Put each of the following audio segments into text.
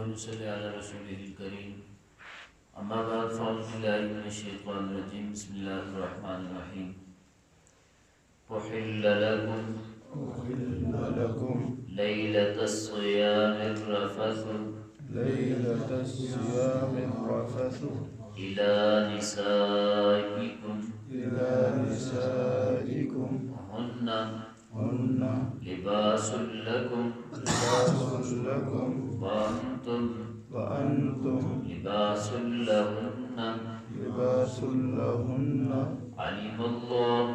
ونصلي على رسوله الكريم أما بعد فأعوذ بالله من الشيطان الرجيم بسم الله الرحمن الرحيم أحل لكم ليلة الصيام الرفث إلى نسائكم هن لباس لكم وأنتم لباس لهن علم الله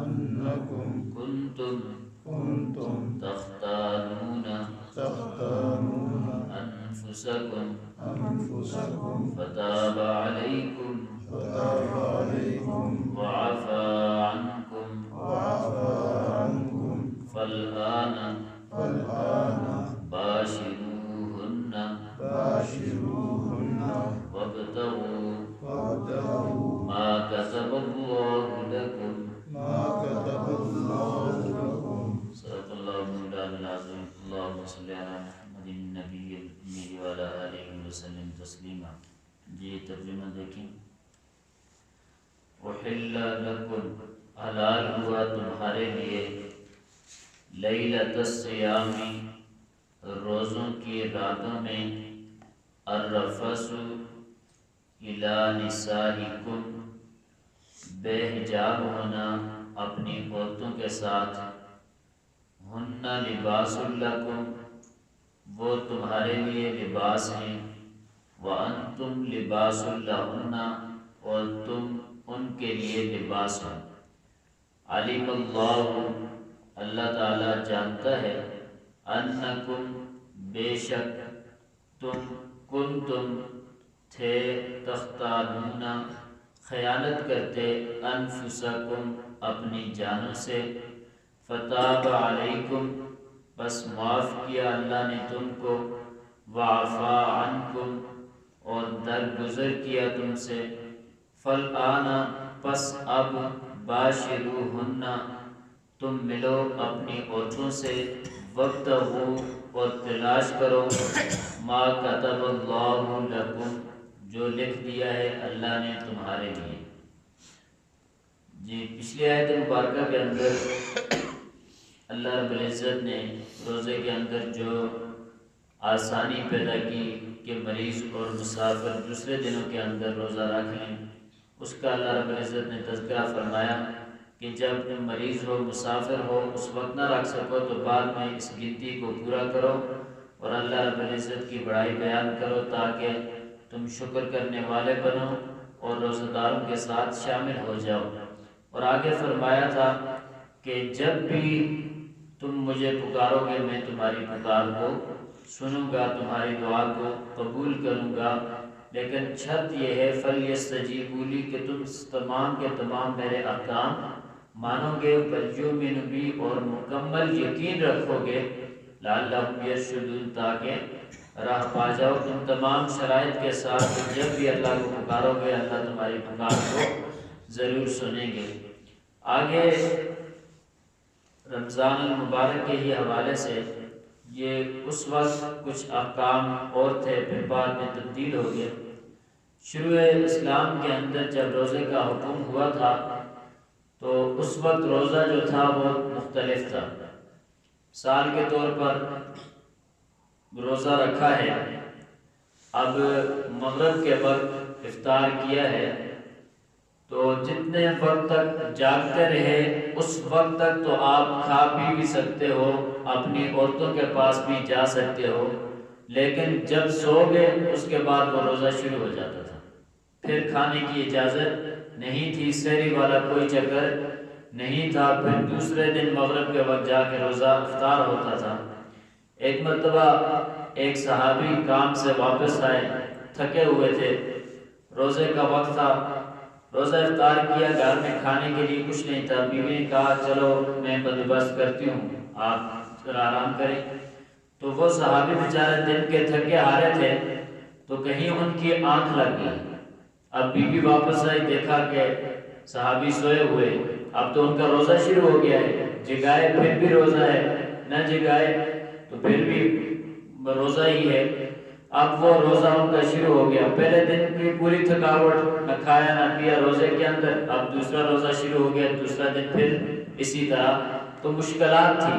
أنكم كنتم تختانون أنفسكم فتاب عليكم وعفى عنكم فالآن باشروهن وابتغوا ما كتب الله لكم صدق الله مولانا العظيم اللهم صل على محمد النبي الأمي وعلى آله وسلم تسلیما. جی ترجمہ دیکھیں. احل لکم حلال ہوا تمہارے لیے لیلۃ الصیام روزوں کی راتوں میں الرفث الی نسائکم بے حجاب ہونا اپنی عورتوں کے ساتھ. ہن لباس لکم وہ تمہارے لیے لباس ہیں. وانتم لباس لہن اور تم ان کے لیے لباس ہو. علم اللہ اللہ تعالی جانتا ہے انکم بے شک تم کنتم تھے تختانون خیانت کرتے انفسکم اپنی جانوں سے. فتاب علیکم بس معاف کیا اللہ نے تم کو. وعفا عنکم اور درگزر کیا تم سے. فالآن پس اب باشروہن تم ملو اپنی عورتوں سے. وابتغوا اور تلاش کرو ما کتب اللہ لکم جو لکھ دیا ہے اللہ نے تمہارے لیے. جی پچھلی آیت مبارکہ کے اندر اللہ رب العزت نے روزے کے اندر جو آسانی پیدا کی کہ مریض اور مسافر دوسرے دنوں کے اندر روزہ رکھ لیں، اس کا اللہ رب العزت نے تذکرہ فرمایا کہ جب تم مریض ہو مسافر ہو اس وقت نہ رکھ سکو تو بعد میں اس گنتی کو پورا کرو اور اللہ رب العزت کی بڑائی بیان کرو تاکہ تم شکر کرنے والے بنو اور روزہ داروں کے ساتھ شامل ہو جاؤ. اور آگے فرمایا تھا کہ جب بھی تم مجھے پکارو گے میں تمہاری پکار کو سنوں گا، تمہاری دعا کو قبول کروں گا، لیکن شرط یہ ہے فَلْيَسْتَجِيبُوا لِي کہ تم تمام کے تمام میرے احکام مانو گے، وَلْيُؤْمِنُوا بِي اور مکمل یقین رکھو گے، لَعَلَّهُمْ يَرْشُدُونَ تاکہ راہ پا جاؤ تم تمام شرائط کے ساتھ. جب بھی اللہ کو پکارو گے اللہ تمہاری پکار کو ضرور سنیں گے. آگے رمضان المبارک کے ہی حوالے سے یہ اس وقت کچھ احکام اور تھے پھر بعد میں تبدیل ہو گئے. شروع اسلام کے اندر جب روزے کا حکم ہوا تھا تو اس وقت روزہ جو تھا وہ مختلف تھا. سال کے طور پر روزہ رکھا ہے، اب مغرب کے وقت افطار کیا ہے تو جتنے وقت تک جاگتے رہے اس وقت تک تو آپ کھا پی بھی سکتے ہو، اپنی عورتوں کے پاس بھی جا سکتے ہو، لیکن جب سو گئے اس کے بعد وہ روزہ شروع ہو جاتا تھا. پھر کھانے کی اجازت نہیں تھی، سحری والا کوئی چکر نہیں تھا. پھر دوسرے دن مغرب کے وقت جا کے روزہ افطار ہوتا تھا. ایک مرتبہ ایک صحابی کام سے واپس آئے، تھکے ہوئے تھے، روزے کا وقت تھا، روزہ افطار کیا، گھر میں کھانے کے لیے کچھ نہیں تھا. بیوی نے کہا چلو میں بندوبست کرتی ہوں آپ ذرا آرام کریں. تو وہ صحابی بیچارے دن کے تھکے ہارے تھے تو کہیں ان کی آنکھ لگ گئی. اب بیوی واپس آئی، دیکھا کہ صحابی سوئے ہوئے، اب تو ان کا روزہ شروع ہو گیا ہے، جگائے پھر بھی روزہ ہے، نہ جگائے تو پھر بھی روزہ ہی ہے۔ اب وہ روزہ ان کا شروع ہو گیا، پہلے دن کی پوری تھکاوٹ، نہ کھایا نہ پیا روزے کے اندر، اب دوسرا روزہ شروع ہو گیا، دوسرا دن پھر اسی طرح، تو مشکلات تھی۔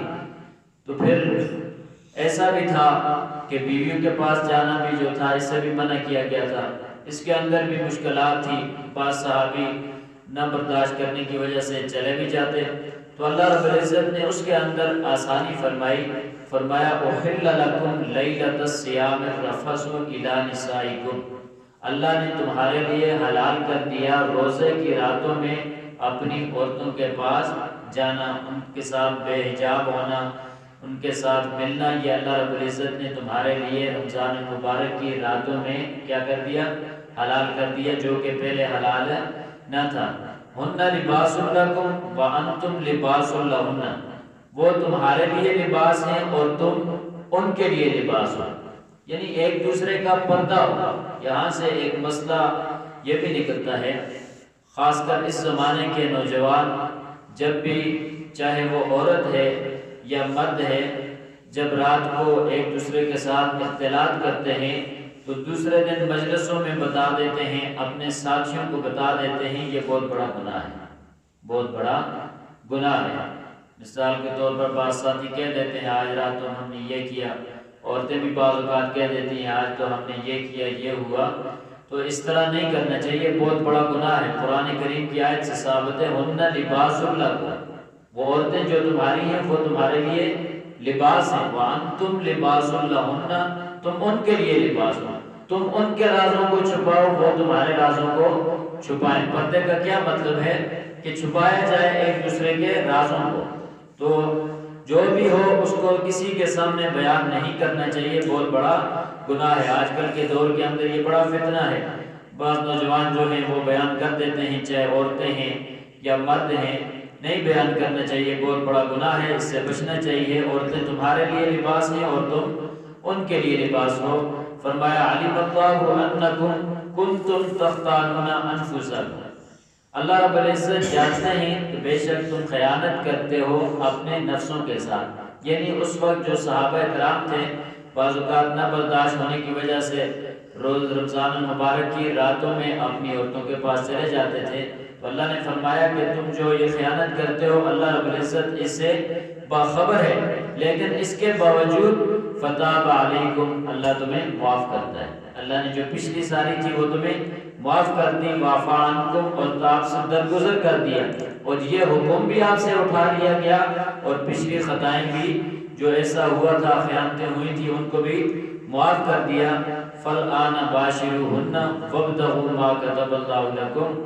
تو پھر ایسا بھی تھا کہ بیویوں کے پاس جانا بھی جو تھا اس سے بھی منع کیا گیا تھا، اس کے اندر بھی مشکلات تھی، بعض صحابی نہ برداشت کرنے کی وجہ سے چلے بھی جاتے، تو اللہ رب العزت نے اس کے اندر آسانی فرمائی، فرمایا احل لکم لیلۃ الصیام الرفث الی نسائکم، اللہ نے تمہارے لیے حلال کر دیا روزے کی راتوں میں اپنی عورتوں کے پاس جانا، ان کے ساتھ بے حجاب ہونا، ان کے ساتھ ملنا، یہ اللہ رب العزت نے تمہارے لیے رمضان المبارک کی راتوں میں کیا کر دیا؟ حلال کر دیا، جو کہ پہلے حلال نہ تھا۔ ہن لباس لکم وانتم لباس لہن، وہ تمہارے لیے لباس ہیں اور تم ان کے لیے لباس ہو، یعنی ایک دوسرے کا پردہ ہو۔ یہاں سے ایک مسئلہ یہ بھی نکلتا ہے، خاص کر اس زمانے کے نوجوان جب بھی چاہے وہ عورت ہے یا مرد ہے، جب رات کو ایک دوسرے کے ساتھ اختلاط کرتے ہیں تو دوسرے دن مجلسوں میں بتا دیتے ہیں، اپنے ساتھیوں کو بتا دیتے ہیں، یہ بہت بڑا گناہ ہے، بہت بڑا گناہ ہے۔ مثال کے طور پر بعض ساتھی کہہ دیتے ہیں آج رات تو ہم نے یہ کیا، عورتیں بھی بعض اوقات کہہ دیتی ہیں آج تو ہم نے یہ کیا، یہ ہوا، تو اس طرح نہیں کرنا چاہیے، بہت بڑا گناہ ہے۔ قرآن کریم کی آیت سے ثابت ہے ہن لباس لکم، وہ عورتیں جو تمہاری ہیں وہ تمہارے لیے لباس ہیں، وانتم لباس لہن، تم ان کے لیے لباس ہو، تم ان کے رازوں کو چھپاؤ، وہ تمہارے رازوں کو چھپائیں۔ پردے کا کیا مطلب ہے؟ کہ چھپایا جائے ایک دوسرے کے رازوں کو، تو جو بھی ہو اس کو کسی کے سامنے بیان نہیں کرنا چاہیے، بہت بڑا گناہ ہے۔ آج کل کے دور کے اندر یہ بڑا فتنہ ہے، بعض نوجوان جو ہیں وہ بیان کر دیتے ہیں، چاہے عورتیں ہیں یا مرد ہیں، نہیں بیان کرنا چاہیے، بہت بڑا گناہ ہے، اس سے بچنا چاہیے۔ عورتیں تمہارے لیے لباس ہیں اور تم ان کے لیے لباس ہو۔ فرمایا علم اللہ انکم کنتم تختانون انفسکم، اللہ رب العزت جانتے ہیں کہ بے شک تم خیانت کرتے ہو اپنے نفسوں کے ساتھ، یعنی اس وقت جو صحابہ کرام تھے بعض اوقات نہ برداشت ہونے کی وجہ سے روز رمضان المبارک کی راتوں میں اپنی عورتوں کے پاس چلے جاتے تھے، تو اللہ نے فرمایا کہ تم جو یہ خیانت کرتے ہو اللہ رب العزت اس سے باخبر ہے، لیکن اس کے باوجود فتاب علیکم، اللہ تمہیں معاف کرتا ہے، اللہ نے جو پچھلی ساری تھی وہ تمہیں معاف کر دی، وعفا عنکم، اور آپ سے درگزر کر دیا، اور یہ حکم بھی آپ سے اٹھا لیا گیا، اور پچھلی خطائیں بھی جو ایسا ہوا تھا، خیانتیں ہوئی تھی، ان کو بھی معاف کر دیا۔ فالآن باشروہن وابتغوا ما کتب اللہ لکم،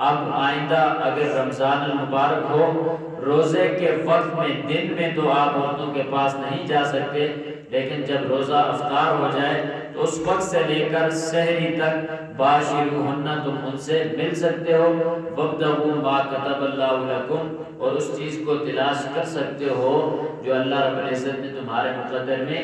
اب آئندہ اگر رمضان المبارک ہو، روزے کے وقت میں دن میں تو آپ عورتوں کے پاس نہیں جا سکتے، لیکن جب روزہ افطار ہو جائے تو اس وقت سے لے کر سحری تک باشروہن، تم ان سے مل سکتے ہو، وابتغوا ما کتب اللہ لکم، اور اس چیز کو تلاش کر سکتے ہو جو اللہ رب العزت نے تمہارے مقدر میں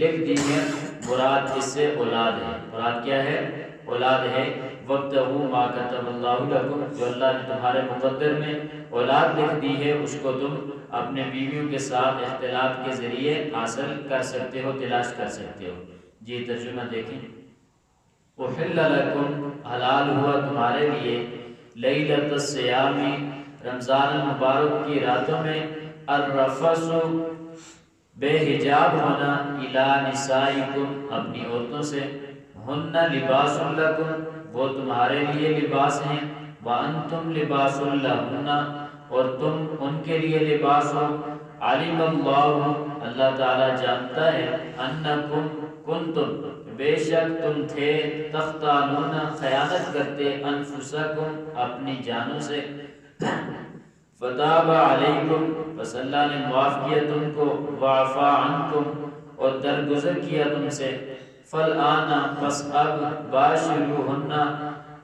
لکھ دی ہے۔ مراد اس سے اولاد ہے، مراد کیا ہے؟ اولاد ہے۔ وابتغوا ما کتب اللہ لکم، جو اللہ نے تمہارے مقدر میں اولاد لکھ دی ہے اس کو تم اپنے بیویوں کے ساتھ اختلاط کے ذریعے حاصل کر سکتے ہو، تلاش کر سکتے ہو۔ جی ترجمہ دیکھیں، احل لکم، حلال ہوا تمہارے لیے، لیلۃ الصیام، رمضان المبارک کی راتوں میں، الرفث، بے حجاب ہونا، الی نسائکم، اپنی عورتوں سے، ہن لباس لکم، وہ تمہارے لیے لباس ہیں، وانتم لباس لہن، اور تم ان کے لیے لباس ہو۔ علم اللہ، اللہ تعالیٰ جانتا ہے، انکم کنتم، بے شک تم تھے، تختانون، خیانت کرتے، انفسکم، اپنی جانوں سے، فتاب علیکم، بس اللہ نے معاف کیا تم کو، وعفا عنکم، اور درگزر کیا تم سے، فالآن، پس اب، باشروہن،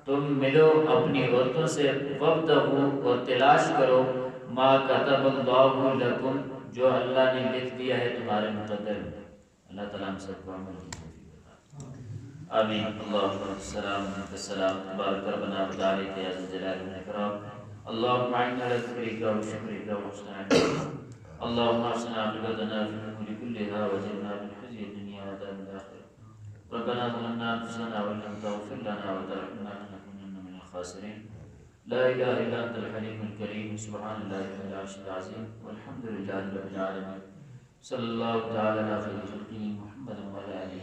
تم ملو اپنی عورتوں سے، وابتغوا، اور تلاش کرو، ما کتب اللہ لکم، جو اللہ نے لکھ دیا ہے تمہارے مقدر میں۔ اللہ تعالیٰ ہم سب کو عمل کی توفیق عطا۔ آمین۔ اللہم السلام والسلام تبارک ربنا وتعالی یا ذا الجلال والاکرام، اللہم اعنا علی ذکرک و شکرک و حسن عبادتک، اللهم احسن عاقبتنا في الامور كلها واجرنا من خزي الدنيا وعذاب الاخره. ربنا ظلمنا انفسنا وان لم تغفر لنا وترحمنا لنكونن من الخاسرين. لا اله الا انت الحليم الكريم. سبحان الله رب العرش العظيم والحمد لله رب العالمين. صلى الله تعالى على خير خلقه محمد وعلى اله